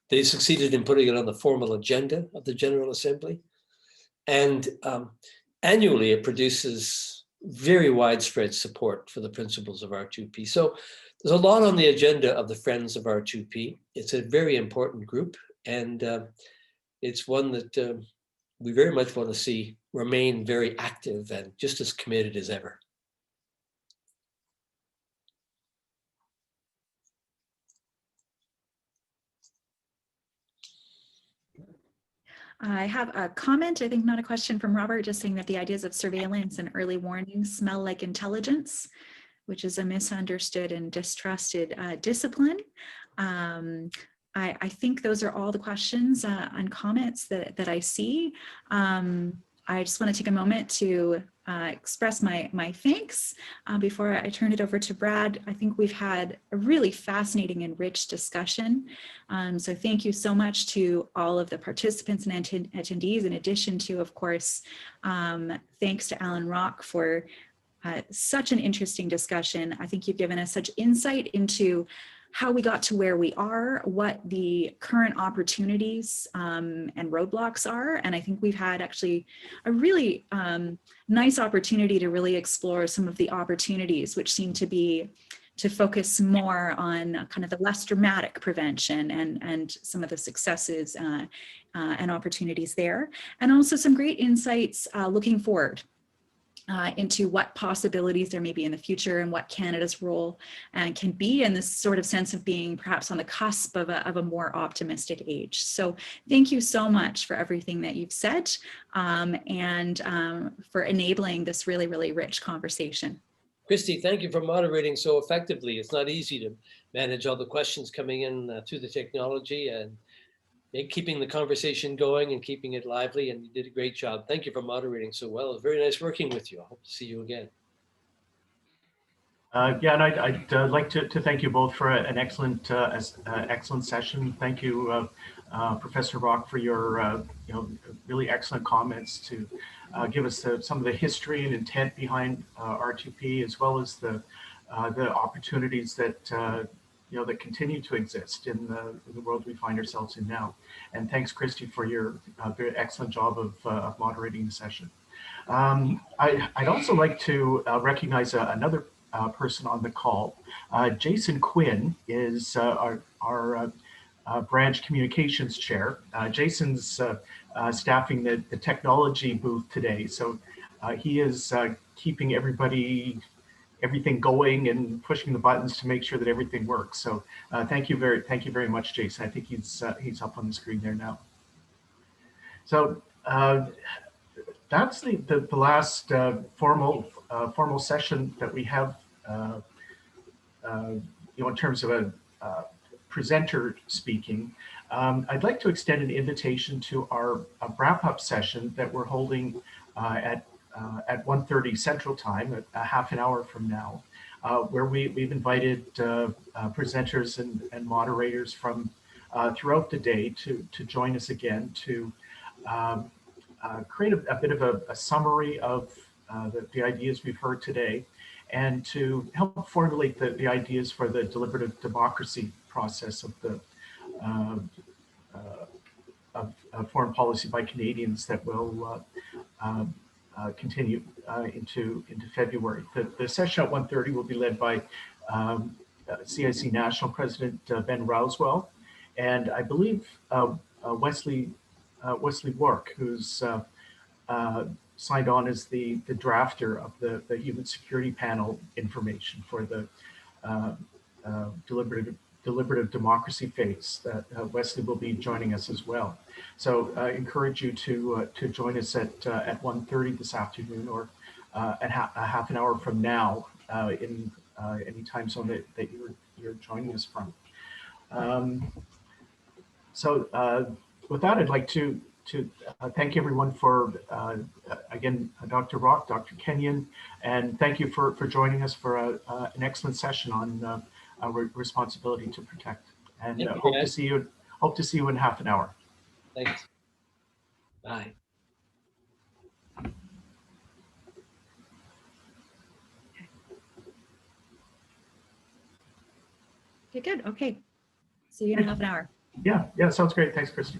They succeeded in putting it on the formal agenda of the General Assembly. And annually, it produces very widespread support for the principles of R2P. So there's a lot on the agenda of the Friends of R2P. It's a very important group, and it's one that we very much want to see remain very active and just as committed as ever. I have a comment, I think not a question, from Robert, just saying that the ideas of surveillance and early warning smell like intelligence, which is a misunderstood and distrusted discipline. I think those are all the questions and comments that I see. I just want to take a moment to express my thanks before I turn it over to Brad. I think we've had a really fascinating and rich discussion. So thank you so much to all of the participants and attendees, in addition to, of course, thanks to Allan Rock for such an interesting discussion. I think you've given us such insight into how we got to where we are, what the current opportunities and roadblocks are. And I think we've had actually a really nice opportunity to really explore some of the opportunities, which seem to be to focus more on kind of the less dramatic prevention and some of the successes and opportunities there. And also some great insights looking forward into what possibilities there may be in the future and what Canada's role can be in this sort of sense of being perhaps on the cusp of a more optimistic age. So thank you so much for everything that you've said and for enabling this really, really rich conversation. Kristy, thank you for moderating so effectively. It's not easy to manage all the questions coming in through the technology and keeping the conversation going and keeping it lively, and you did a great job. Thank you for moderating so well. It was very nice working with you. I hope to see you again. Yeah, and I'd like to thank you both for an excellent excellent session. Thank you, Professor Rock, for your really excellent comments to give us some of the history and intent behind R2P, as well as the opportunities that that continue to exist in the world we find ourselves in now. And thanks, Kristy, for your very excellent job of moderating the session. I'd also like to recognize another person on the call. Jason Quinn is our branch communications chair. Jason's staffing the technology booth today, so he is keeping everything going and pushing the buttons to make sure that everything works. So thank you very much, Jason. I think he's up on the screen there now. So that's the last formal session that we have, in terms of a presenter speaking. I'd like to extend an invitation to our wrap-up session that we're holding at 1:30 Central Time, a half an hour from now, where we've invited presenters and moderators from throughout the day to join us again to create a bit of a summary of the ideas we've heard today, and to help formulate the ideas for the deliberative democracy process of the foreign policy by Canadians that will continue into February. The session at 1:30 will be led by CIC National President Ben Rouswell, and I believe Wesley Wark, who's signed on as the drafter of the Human Security Panel information for the deliberative democracy phase. That Wesley will be joining us as well. So I encourage you to join us at 1:30 this afternoon, or at a half an hour from now, in any time zone that you're joining us from. With that, I'd like to thank everyone for, again, Dr. Rock, Dr. Kenyon, and thank you for joining us for an excellent session on responsibility to protect. And Thank you, hope Brad. to see you in half an hour. Thanks. Bye. Okay, good. Okay. See you in half an hour. Yeah, sounds great. Thanks, Kristy.